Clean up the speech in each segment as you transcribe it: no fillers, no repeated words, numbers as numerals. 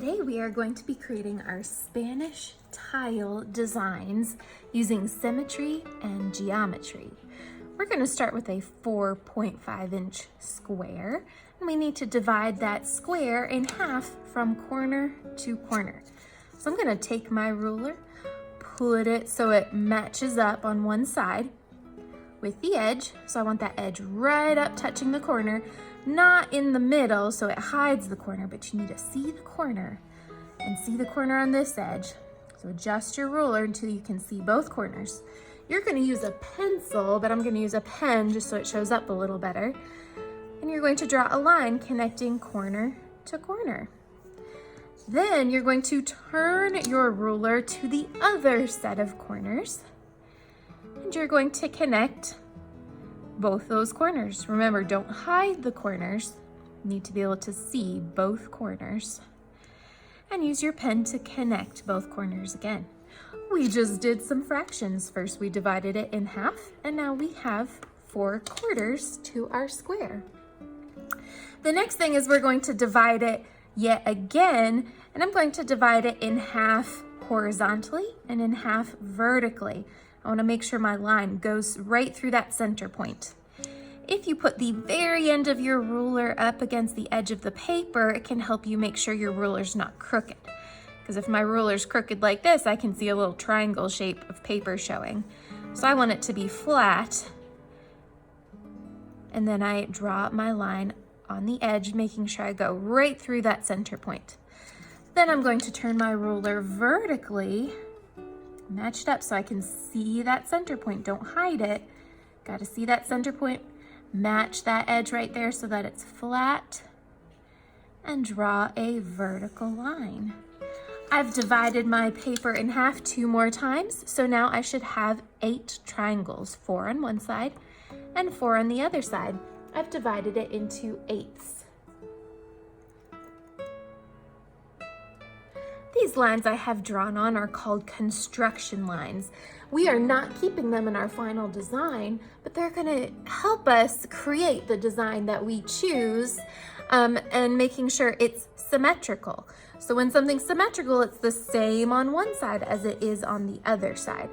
Today we are going to be creating our Spanish tile designs using symmetry and geometry. We're going to start with a 4.5-inch square, and we need to divide that square in half from corner to corner. So I'm going to take my ruler, put it so it matches up on one side with the edge. So I want that edge right up touching the corner, not in the middle so it hides the corner, but you need to see the corner and see the corner on this edge. So adjust your ruler until you can see both corners. You're going to use a pencil, but I'm going to use a pen just so it shows up a little better. And you're going to draw a line connecting corner to corner. Then you're going to turn your ruler to the other set of corners, and you're going to connect both those corners. Remember, don't hide the corners. You need to be able to see both corners. And use your pen to connect both corners again. We just did some fractions. First we divided it in half, and now we have 4 quarters to our square. The next thing is we're going to divide it yet again, and I'm going to divide it in half horizontally and in half vertically. I want to make sure my line goes right through that center point. If you put the very end of your ruler up against the edge of the paper, it can help you make sure your ruler's not crooked. Because if my ruler's crooked like this, I can see a little triangle shape of paper showing. So I want it to be flat. And then I draw my line on the edge, making sure I go right through that center point. Then I'm going to turn my ruler vertically, matched up so I can see that center point. Don't hide it. Got to see that center point. Match that edge right there so that it's flat, and draw a vertical line. I've divided my paper in half 2 more times, so now I should have 8 triangles, 4 on one side and 4 on the other side. I've divided it into 8ths. These lines I have drawn on are called construction lines. We are not keeping them in our final design, but they're going to help us create the design that we choose, and making sure it's symmetrical. So when something's symmetrical, it's the same on one side as it is on the other side.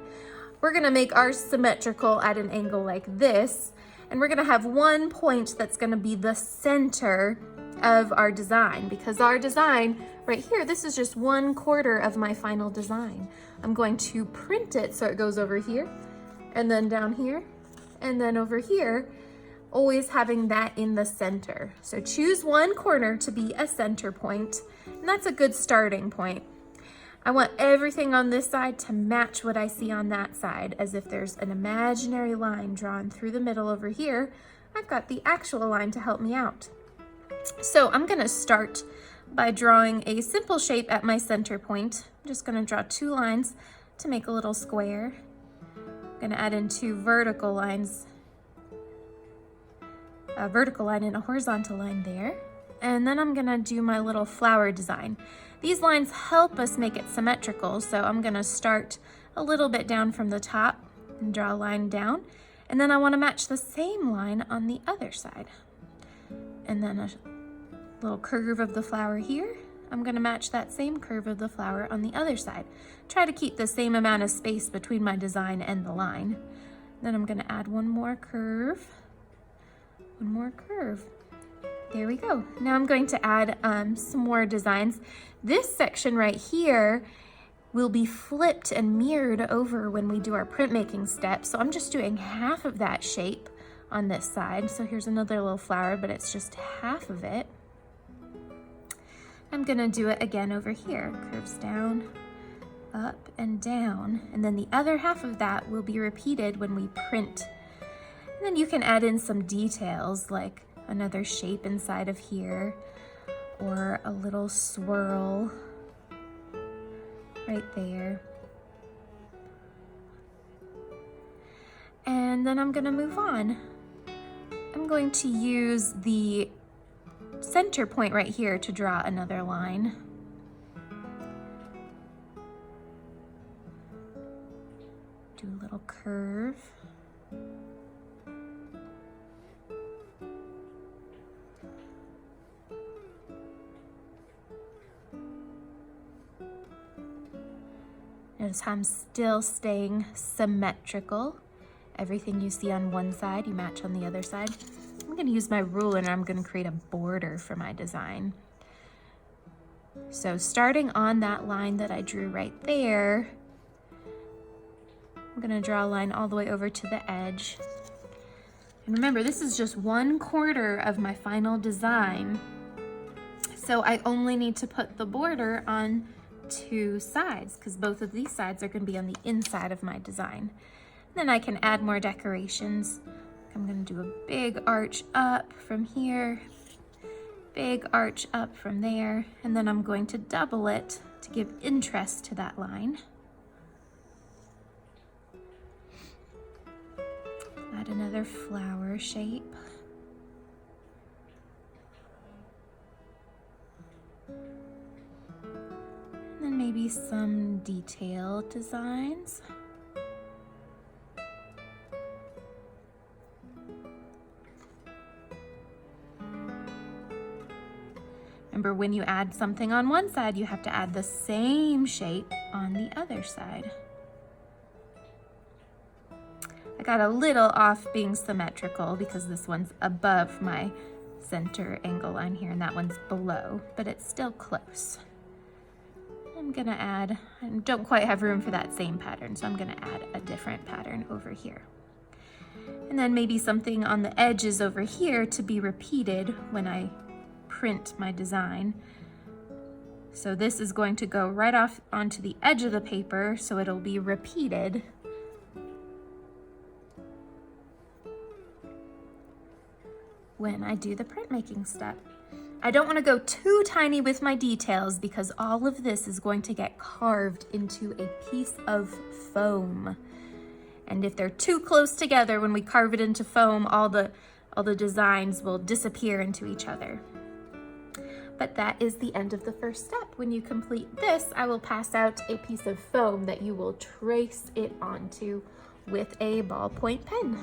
We're going to make ours symmetrical at an angle like this, and we're going to have one point that's going to be the center of our design, because our design right here, this is just 1/4 of my final design. I'm going to print it so it goes over here, and then down here, and then over here, always having that in the center. So choose one corner to be a center point, and that's a good starting point. I want everything on this side to match what I see on that side, as if there's an imaginary line drawn through the middle over here. I've got the actual line to help me out. So I'm going to start by drawing a simple shape at my center point. I'm just going to draw 2 lines to make a little square. I'm going to add in 2 vertical lines, a vertical line and a horizontal line there. And then I'm going to do my little flower design. These lines help us make it symmetrical, so I'm going to start a little bit down from the top and draw a line down. And then I want to match the same line on the other side. And then a little curve of the flower here. I'm going to match that same curve of the flower on the other side. Try to keep the same amount of space between my design and the line. Then I'm going to add one more curve. One more curve. There we go. Now I'm going to add some more designs. This section right here will be flipped and mirrored over when we do our printmaking step. So I'm just doing half of that shape on this side. So here's another little flower, but it's just half of it. I'm gonna do it again over here. Curves down, up and down. And then the other half of that will be repeated when we print. And then you can add in some details like another shape inside of here, or a little swirl right there. And then I'm gonna move on. I'm going to use the center point right here to draw another line. Do a little curve. Notice how I'm still staying symmetrical. Everything you see on one side, you match on the other side. I'm gonna use my ruler and I'm gonna create a border for my design. So starting on that line that I drew right there, I'm gonna draw a line all the way over to the edge. And remember, this is just 1/4 of my final design. So I only need to put the border on 2 sides because both of these sides are gonna be on the inside of my design. Then I can add more decorations. I'm gonna do a big arch up from here, big arch up from there, and then I'm going to double it to give interest to that line. Add another flower shape. And then maybe some detailed designs. Remember, when you add something on one side, you have to add the same shape on the other side. I got a little off being symmetrical because this one's above my center angle line here and that one's below, but it's still close. I'm gonna add, I don't quite have room for that same pattern, so I'm gonna add a different pattern over here. And then maybe something on the edges over here to be repeated when I print my design. So this is going to go right off onto the edge of the paper, so it'll be repeated. When I do the printmaking step. I don't want to go too tiny with my details because all of this is going to get carved into a piece of foam. And if they're too close together, when we carve it into foam, all the designs will disappear into each other. But that is the end of the first step. When you complete this, I will pass out a piece of foam that you will trace it onto with a ballpoint pen.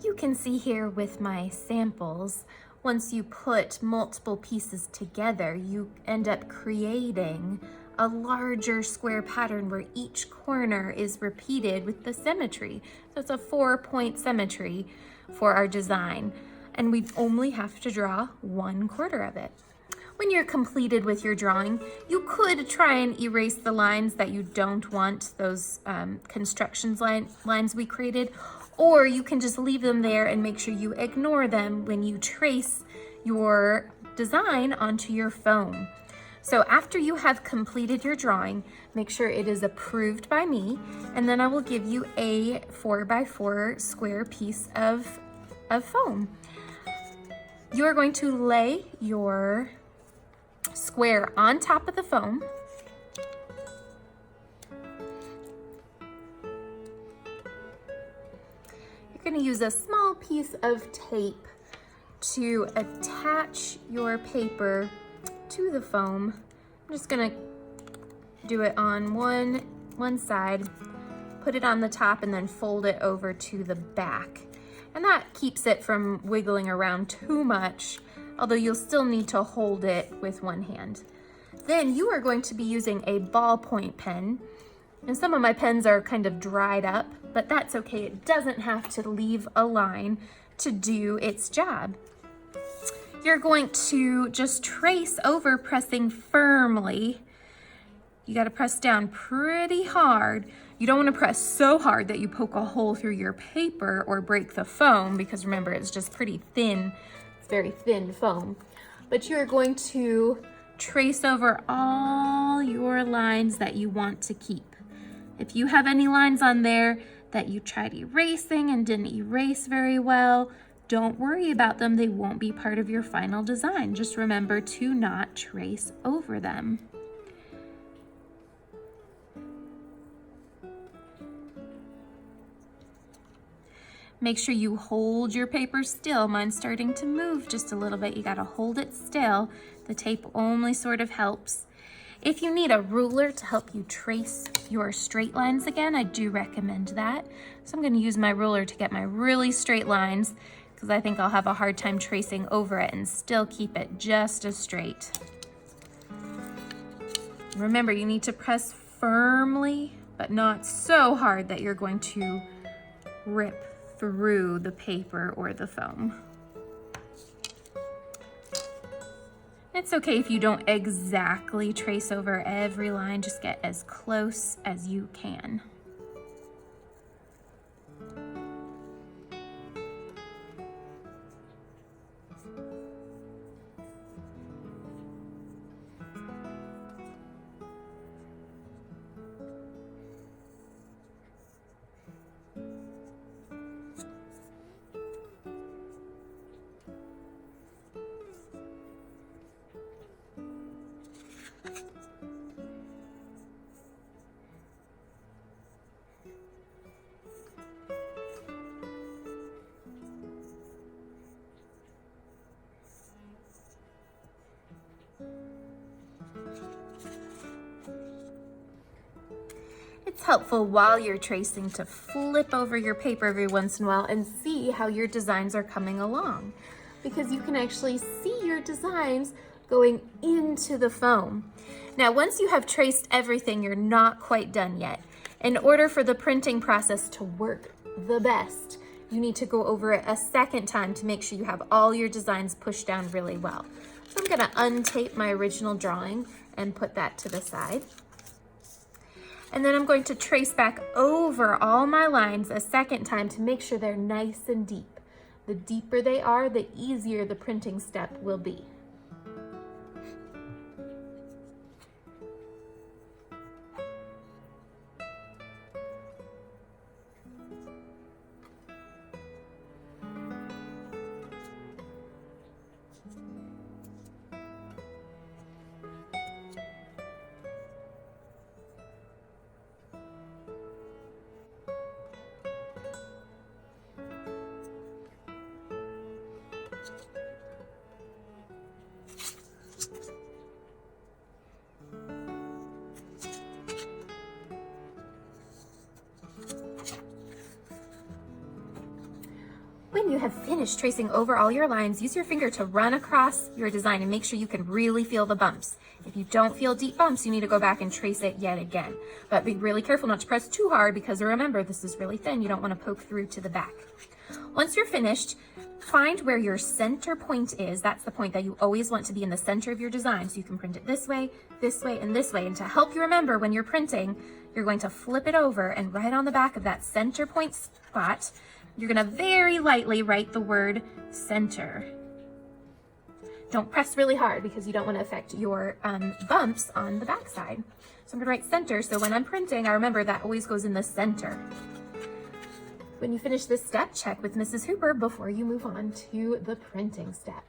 You can see here with my samples, once you put multiple pieces together, you end up creating a larger square pattern where each corner is repeated with the symmetry. So it's a 4-point symmetry for our design, and we only have to draw 1/4 of it. When you're completed with your drawing, you could try and erase the lines that you don't want, those constructions lines we created, or you can just leave them there and make sure you ignore them when you trace your design onto your foam. So after you have completed your drawing, make sure it is approved by me, and then I will give you a 4x4 square piece of foam. You are going to lay your square on top of the foam. You're going to use a small piece of tape to attach your paper to the foam. I'm just going to do it on one side, put it on the top, and then fold it over to the back. And that keeps it from wiggling around too much, although you'll still need to hold it with one hand. Then you are going to be using a ballpoint pen, and some of my pens are kind of dried up, but that's okay. It doesn't have to leave a line to do its job. You're going to just trace over, pressing firmly. You got to press down pretty hard. You don't want to press so hard that you poke a hole through your paper or break the foam, because remember, it's just pretty thin. It's very thin foam. But you're going to trace over all your lines that you want to keep. If you have any lines on there that you tried erasing and didn't erase very well, don't worry about them. They won't be part of your final design. Just remember to not trace over them. Make sure you hold your paper still. Mine's starting to move just a little bit. You gotta hold it still. The tape only sort of helps. If you need a ruler to help you trace your straight lines again, I do recommend that. So I'm gonna use my ruler to get my really straight lines, because I think I'll have a hard time tracing over it and still keep it just as straight. Remember, you need to press firmly, but not so hard that you're going to rip through the paper or the foam. It's okay if you don't exactly trace over every line, just get as close as you can. It's helpful while you're tracing to flip over your paper every once in a while and see how your designs are coming along, because you can actually see your designs going into the foam. Now, once you have traced everything, you're not quite done yet. In order for the printing process to work the best, you need to go over it a second time to make sure you have all your designs pushed down really well. So I'm gonna untape my original drawing and put that to the side. And then I'm going to trace back over all my lines a second time to make sure they're nice and deep. The deeper they are, the easier the printing step will be. When you have finished tracing over all your lines, use your finger to run across your design and make sure you can really feel the bumps. If you don't feel deep bumps, you need to go back and trace it yet again. But be really careful not to press too hard, because remember, this is really thin. You don't want to poke through to the back. Once you're finished, find where your center point is. That's the point that you always want to be in the center of your design. So you can print it this way, and this way. And to help you remember when you're printing, you're going to flip it over, and right on the back of that center point spot, you're gonna very lightly write the word center. Don't press really hard because you don't want to affect your bumps on the back side. So I'm gonna write center, so when I'm printing, I remember that always goes in the center. When you finish this step, check with Mrs. Hooper before you move on to the printing step.